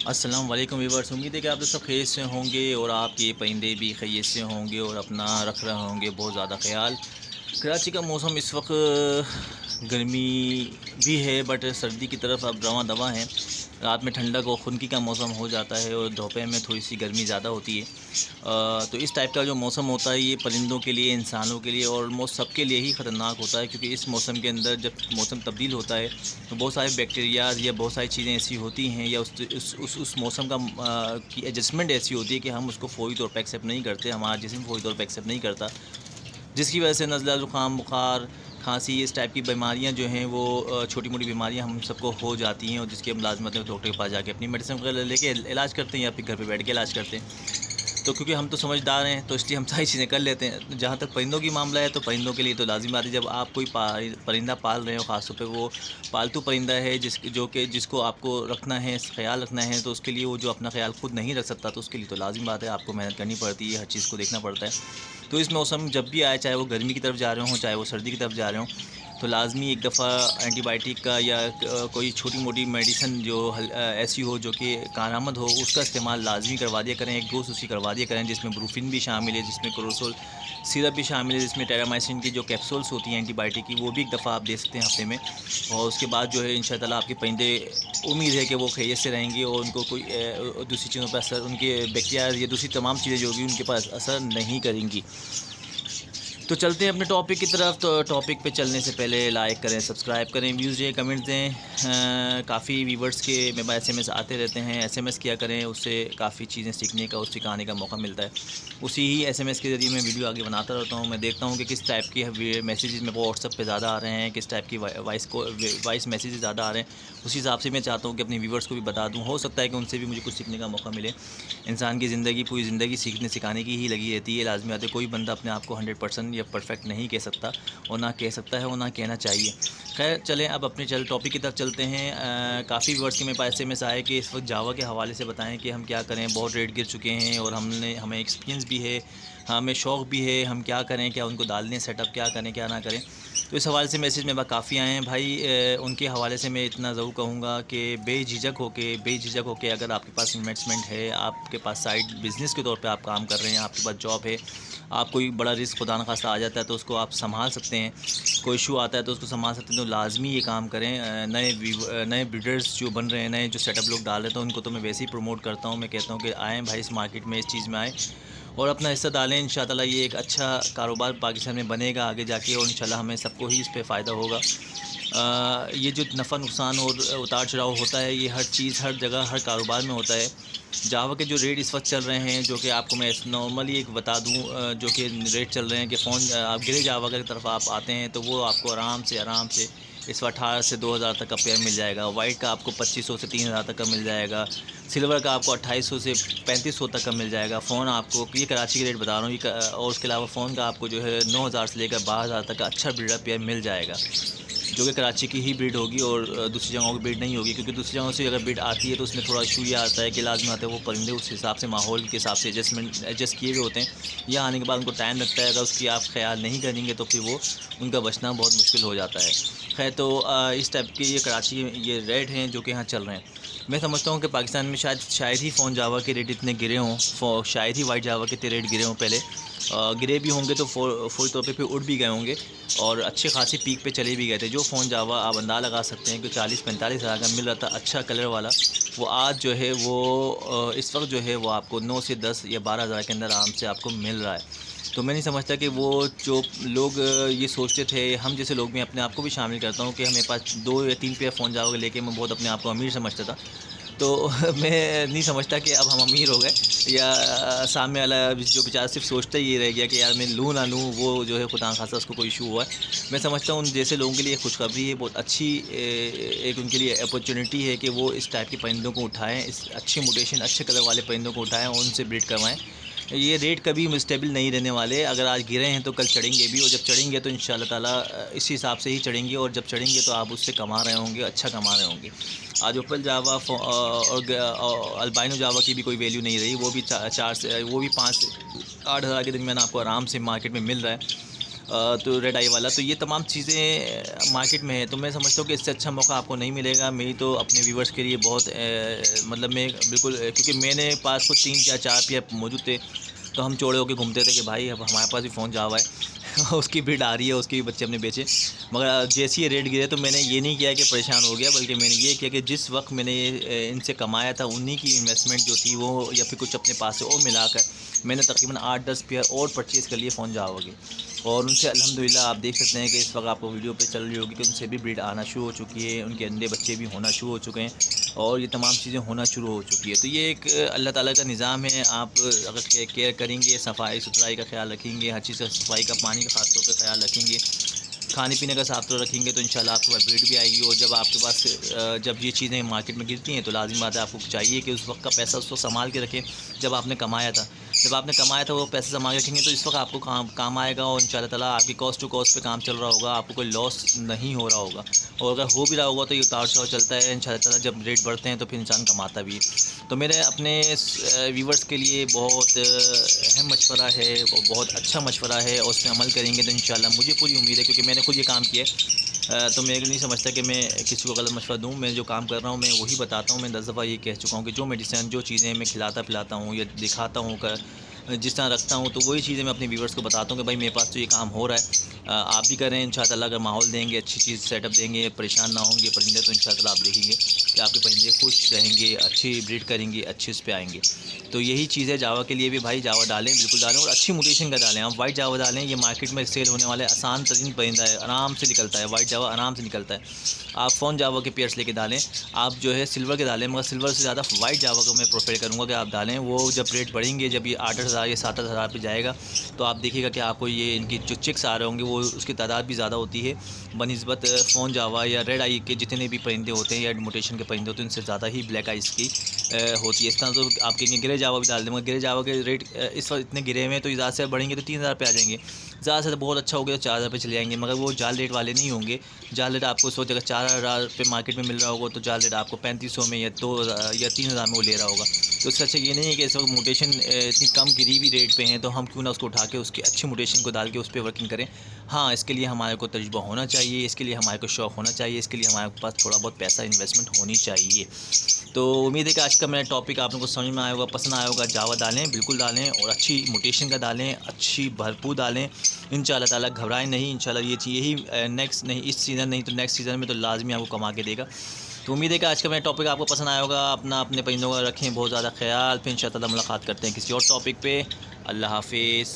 अस्सलाम वालेकुम वीवर्स, उम्मीद है कि आप लोग सब खैरियत से होंगे और आपके परिंदे भी खैरियत से होंगे और अपना रख रहे होंगे बहुत ज़्यादा ख्याल। कराची का मौसम इस वक्त गर्मी भी है बट सर्दी की तरफ अब रवां दवा है। रात में ठंडक और खुनकी का मौसम हो जाता है और दोपहर में थोड़ी सी गर्मी ज़्यादा होती है। तो इस टाइप का जो मौसम होता है ये परिंदों के लिए, इंसानों के लिए, ऑलमोस्ट सबके लिए ही ख़तरनाक होता है, क्योंकि इस मौसम के अंदर जब मौसम तब्दील होता है तो बहुत सारे बैक्टीरियाज़ या बहुत सारी चीज़ें ऐसी होती हैं या उस मौसम का की एडजस्टमेंट ऐसी होती है कि हम उसको फ़ौरी तौर पे एक्सेप्ट नहीं करते, हमारा जिस्म फ़ौरी तौर पे एक्सेप्ट नहीं करता, जिसकी वजह से नज़ला, ज़ुकाम, बुखार, खांसी, इस टाइप की बीमारियां जो हैं वो छोटी मोटी बीमारियां हम सबको हो जाती हैं और जिसकी हम लाजमत है डॉक्टर के पास जाके अपनी मेडिसिन वगैरह लेके इलाज करते हैं या फिर घर पे बैठ के इलाज करते हैं। तो क्योंकि हम तो समझदार हैं तो इसलिए हम सारी चीज़ें कर लेते हैं। जहाँ तक परिंदों की मामला है तो परिंदों के लिए तो लाज़िम बात है, जब आप कोई परिंदा पाल रहे हो, ख़ास तौर पे वो पालतू परिंदा है जिसको आपको रखना है, ख्याल रखना है, तो उसके लिए वो जो अपना ख्याल खुद नहीं रख सकता तो उसके लिए तो लाज़िम बात है आपको मेहनत करनी पड़ती है, हर चीज़ को देखना पड़ता है। तो इस मौसम जब भी आए, चाहे वो गर्मी की तरफ जा रहे हों, चाहे वो सर्दी की तरफ जा रहे हों, तो लाज़मी एक दफ़ा एंटीबायोटिक का या कोई छोटी मोटी मेडिसिन जो ऐसी हो जो कि कारआमद हो, उसका इस्तेमाल लाज़मी करवा दिया करें, एक डोज़ उसकी करवा दिया करें, जिसमें ब्रूफिन भी शामिल है, जिसमें क्लोरोसोल सिरप भी शामिल है, जिसमें टेरामाइसिन की जो कैप्सूल्स होती हैं एंटीबायोटिक की, वो भी एक दफ़ा आप दे सकते हैं हफ्ते में। और उसके बाद जो है इंशाअल्लाह ताला आपके परिंदे, उम्मीद है कि वो खैरियत से रहेंगे और उनको कोई दूसरी चीज़ों पर असर, उनके बैक्टीरिया या दूसरी तमाम चीज़ें जो होगी उनके पास असर नहीं करेंगी। तो चलते हैं अपने टॉपिक की तरफ। तो टॉपिक पे चलने से पहले लाइक करें, सब्सक्राइब करें, व्यूज़ दें, कमेंट्स दें। काफ़ी व्यूवर्स के मेरे पास एसएमएस आते रहते हैं, एसएमएस किया करें, उससे काफ़ी चीज़ें सीखने का और सिखाने का मौका मिलता है। उसी ही एसएमएस के ज़रिए मैं वीडियो आगे बनाता रहता हूँ। मैं देखता हूँ कि किस टाइप के मैसेजेस मेरे को व्हाट्सअप पे ज़्यादा आ रहे हैं, किस टाइप की वॉइस मैसेजेस ज़्यादा आ रहे हैं। उसी हिसाब से मैं चाहता हूँ कि अपने व्यूवर्स को भी बता दूँ, हो सकता है कि उनसे भी मुझे कुछ सीखने का मौका मिले। इंसान की ज़िंदगी पूरी ज़िंदगी सीखने सिखाने की ही लगी रहती है। लाज़मी बात है, कोई बंदा अपने आप को 100% या परफेक्ट नहीं कह सकता और ना कह सकता है और ना कहना चाहिए। खैर चलें, अब अपने टॉपिक की तरफ चलते हैं। काफ़ी वर्ड्स के मेरे पास एसएमएस आए कि इस वक्त जावा के हवाले से बताएं कि हम क्या करें, बहुत रेट गिर चुके हैं और हमें एक्सपीरियंस भी है, हमें शौक़ भी है, हम क्या करें, क्या उनको डाल दें सेटअप, क्या करें क्या ना करें। तो इस हवाले से मैसेज मेरे पास काफ़ी आए हैं भाई। उनके हवाले से मैं इतना ज़रूर कहूँगा कि बेझिझक होके अगर आपके पास इन्वेस्टमेंट है, आपके पास साइड बिज़नेस के तौर पे आप काम कर रहे हैं, आपके पास जॉब है, आप कोई बड़ा रिस्क खुदा न खास्ता आ जाता है तो उसको आप संभाल सकते हैं, कोई इशू आता है तो उसको संभाल सकते हैं, तो लाज़मी ये काम करें। नए ब्रीडर्स जो बन रहे हैं, नए जो सेटअप लोग डाल रहे हैं, तो उनको तो मैं वैसे ही प्रमोट करता हूँ। मैं कहता हूँ कि आएँ भाई, इस मार्केट में, इस चीज़ में आएँ और अपना हिस्सा डालें। इंशाअल्लाह ये एक अच्छा कारोबार पाकिस्तान में बनेगा आगे जाके और इंशाअल्लाह हमें सबको ही इस पे फ़ायदा होगा। ये जो नफ़ा नुकसान और उतार चढ़ाव होता है, ये हर चीज़, हर जगह, हर कारोबार में होता है। जावा के जो रेट इस वक्त चल रहे हैं, जो कि आपको मैं नॉर्मली एक बता दूं, जो कि रेट चल रहे हैं कि फ़ोन आप गिरे जावा की तरफ आप आते हैं तो वो आपको आराम से इस वक्त 18 से 2000 तक का पेयर मिल जाएगा। वाइट का आपको 2500 से 3000 तक का मिल जाएगा। सिल्वर का आपको 2800 से 3500 तक का मिल जाएगा। फ़ोन आपको, ये कराची के रेट बता रहा हूँ, और उसके अलावा फ़ोन का आपको जो है 9000 से लेकर 12000 तक का अच्छा ब्रीडर पेयर मिल जाएगा, जो कि कराची की ही ब्रीड होगी और दूसरी जगहों की ब्रीड नहीं होगी, क्योंकि दूसरी जगहों से अगर ब्रीड आती है तो उसमें थोड़ा इशू ये आता है कि लाज़मी आता है वो परिंदे उस हिसाब से, माहौल के हिसाब से एडजस्ट किए हुए होते हैं। यहाँ आने के बाद उनको टाइम लगता है, अगर उसकी आप ख्याल नहीं करेंगे तो फिर वो उनका बचना बहुत मुश्किल हो जाता है। खैर, तो इस टाइप के ये कराची ये रेट हैं जो कि यहाँ चल रहे हैं। मैं समझता हूँ कि पाकिस्तान में शायद ही फ़ोन जावा के रेट इतने गिरे हों, शायद ही वाइट जावा के इतने रेट गिरे हों पहले। गिरे भी होंगे तो फुल तौर पे फिर उड़ भी गए होंगे और अच्छे खासी पीक पे चले भी गए थे। जो फ़ोन जावा आप अंदाज़ा लगा सकते हैं कि 40-45 हज़ार का मिल रहा था अच्छा कलर वाला, वो आज जो है वो इस वक्त जो है वो आपको 9 से 10 या 12 हज़ार के अंदर आराम से आपको मिल रहा है। तो मैं नहीं समझता कि वो जो लोग ये सोचते थे, हम जैसे लोग, मैं अपने आप को भी शामिल करता हूँ कि हमें पास 2 या 3 पेयर फ़ोन जावा लेके मैं बहुत अपने आप को अमीर समझता था। तो मैं नहीं समझता कि अब हम अमीर हो गए या सामने वाला जो बेचारा सिर्फ सोचता ही ये रह गया कि यार मैं लूँ ना लूँ, वो जो है खुदा न खास्ता उसको कोई इशू हुआ है। मैं समझता हूँ उन जैसे लोगों के लिए खुशखबरी है, बहुत अच्छी एक उनके लिए अपॉर्चुनिटी है कि वो इस टाइप के परिंदों को उठाएँ, इस अच्छे म्यूटेशन, अच्छे कलर वाले परिंदों को उठाएँ और उनसे ब्रीड करवाएँ। ये रेट कभी स्टेबल नहीं रहने वाले, अगर आज गिरे हैं तो कल चढ़ेंगे भी, और जब चढ़ेंगे तो इंशाअल्लाह ताला इस हिसाब से ही चढ़ेंगे, और जब चढ़ेंगे तो आप उससे कमा रहे होंगे, अच्छा कमा रहे होंगे। आज ओपल जावा और अल्बाइनो जावा की भी कोई वैल्यू नहीं रही, वो भी 4 से, वो भी 5 से 8 हज़ार के दरमियान आपको आराम से मार्केट में मिल रहा है। तो रेड आई वाला, तो ये तमाम चीज़ें मार्केट में है। तो मैं समझता हूँ कि इससे अच्छा मौका आपको नहीं मिलेगा। मेरी तो अपने व्यूवर्स के लिए बहुत मतलब मैं बिल्कुल क्योंकि मेरे पास कुछ 3 या 4 पेयर मौजूद थे, तो हम चौड़े होकर घूमते थे कि भाई अब हमारे पास भी फ़ोन जा हुआ है उसकी ब्रीड आ रही है, उसके भी बच्चे हमने बेचे। मगर जैसे ही रेट गिरे तो मैंने ये नहीं किया कि परेशान हो गया, बल्कि मैंने ये किया कि जिस वक्त मैंने इनसे कमाया था उन्हीं की इन्वेस्टमेंट जो थी वो, या फिर कुछ अपने पास से और मिलाकर मैंने तकरीबन 8-10 पेयर और परचेज़ कर लिए फ़ोन जाओगे। और उनसे अल्हम्दुलिल्लाह आप देख सकते हैं कि इस वक्त आपको वीडियो पे चल रही होगी कि उनसे भी ब्रीड आना शुरू हो चुकी है, उनके अंडे बच्चे भी होना शुरू हो चुके हैं और ये तमाम चीज़ें होना शुरू हो चुकी है। तो ये एक अल्लाह ताला का निज़ाम है। आप अगर केयर करेंगे, सफाई सुथराई का ख्याल रखेंगे, हर चीज़ का सफाई का, पानी का ख़ास तौर पर ख्याल रखेंगे, खाने पीने का साफ सुथरा रखेंगे, तो इंशाल्लाह आपके पास ब्रीड भी आएगी। और जब आपके पास जब ये चीज़ें मार्केट में गिरती हैं तो लाज़िम बात है आपको चाहिए कि उस वक्त का पैसा उस वक्त संभाल के रखें जब आपने कमाया था। जब आपने कमाया था वो पैसा संभाल के रखेंगे तो इस वक्त आपको काम आएगा और इंशाल्लाह ताला आपकी कॉस्ट टू कॉस्ट पे काम चल रहा होगा, आपको कोई लॉस नहीं हो रहा होगा। और अगर हो भी रहा होगा तो ये उतार चढ़ाव चलता है, इंशाल्लाह ताला जब रेट बढ़ते हैं तो फिर इंसान कमाता भी है। तो मेरे अपने व्यूवर्स के लिए बहुत अहम मशवरा है और बहुत अच्छा मशवरा है, और उस पर अमल करेंगे तो इंशाल्लाह मुझे पूरी उम्मीद है, क्योंकि मैंने खुद ये काम किया है। तो मैं नहीं समझता कि मैं किसी को गलत मशवरा दूँ। मैं जो काम कर रहा हूँ मैं वही बताता हूँ। मैं 10 दफ़ा ये कह चुका हूँ कि जो मेडिसिन, जो चीज़ें मैं खिलाता पिलाता हूँ या दिखाता हूँ, जिस तरह रखता हूँ, तो वही चीज़ें मैं अपने व्यूवर्स को बताता हूँ कि भाई मेरे पास तो ये काम हो रहा है, आप भी करें। इंशाअल्लाह ताला अगर माहौल देंगे, अच्छी चीज़ सेटअप देंगे, परेशान ना होंगे परिंदे, तो इंशाअल्लाह ताला आप देखेंगे कि आपके परिंदे खुश रहेंगे, अच्छी ब्रीड करेंगे, अच्छे उस पे आएंगे। तो यही चीज़ है जावा के लिए भी भाई, जावा डालें, बिल्कुल डालें और अच्छी म्यूटेशन का डालें। आप वाइट जावा डालें, ये मार्केट में सेल होने वाले आसान तरीन परिंदा है, आराम से निकलता है, वाइट जावा आराम से निकलता है। आप फ़ोन जावा के पेयर्स लेके डालें, आप जो है सिल्वर के डालें, मगर सिल्वर से ज़्यादा वाइट जावा को मैं प्रेफर करूँगा कि आप डालें। वो जब रेट बढ़ेंगे, जब ये 8-8 हज़ार या 7-8 हज़ार पे जाएगा, तो आप देखिएगा कि आपको ये इनकी जो चिक्स आ रहे होंगे वो उसकी तादाद भी ज़्यादा होती है बनिस्बत फ़ोन जावा या रेड आई के जितने भी परिंदे होते हैं या म्यूटेशन के परिंदे होते हैं, उनसे ज़्यादा ही ब्लैक आइज़ की होती है। इस तरह तो आप कहेंगे ग्रे जावा भी डाल दें, मगर ग्रे जावा के रेट इस वक्त इतने गिरे हुए हैं, तो ज़्यादा से बढ़ेंगे तो 3000 पे आ जाएंगे, ज़्यादा से बहुत अच्छा हो गया तो 4000 पे चले जाएंगे। मगर वो जाल रेट वाले नहीं होंगे। जाल रेट आपको उस वक्त अगर 4000 पे मार्केट में मिल रहा होगा, तो जाल रेट आपको 3500 में या 2000 या 3000 में वो ले रहा होगा। तो इससे अच्छा ये नहीं है कि इस वक्त म्यूटेशन इतनी कम गिरी हुई रेट पे हैं, तो हम क्यों ना उसको उठा के उसकी अच्छी म्यूटेशन को डाल के उस पर वर्किंग करें। हाँ, इसके लिए हमारे को तजुर्बा होना चाहिए, इसके लिए हमारे को शौक़ होना चाहिए, इसके लिए हमारे पास थोड़ा बहुत पैसा इन्वेस्टमेंट होनी चाहिए। तो उम्मीद है कि आज का मेरा टॉपिक आप लोगों को समझ में आया होगा, पसंद आया होगा। जावा डालें, बिल्कुल डालें, और अच्छी म्यूटेशन का डालें, अच्छी भरपूर डालें। इंशाअल्लाह ताला घबराएं नहीं, इंशाअल्लाह ये चीज़ यही नेक्स्ट नहीं, इस सीज़न नहीं तो नेक्स्ट सीज़न में तो लाजमी आपको कमा के देगा। तो उम्मीद है कि आज का मेरा टॉपिक आपको पसंद आया होगा। अपने परिंदों का रखें बहुत ज़्यादा ख्याल। फिर इंशाअल्लाह ताला मुलाकात करते हैं किसी और टॉपिक पे। अल्लाह हाफिज़।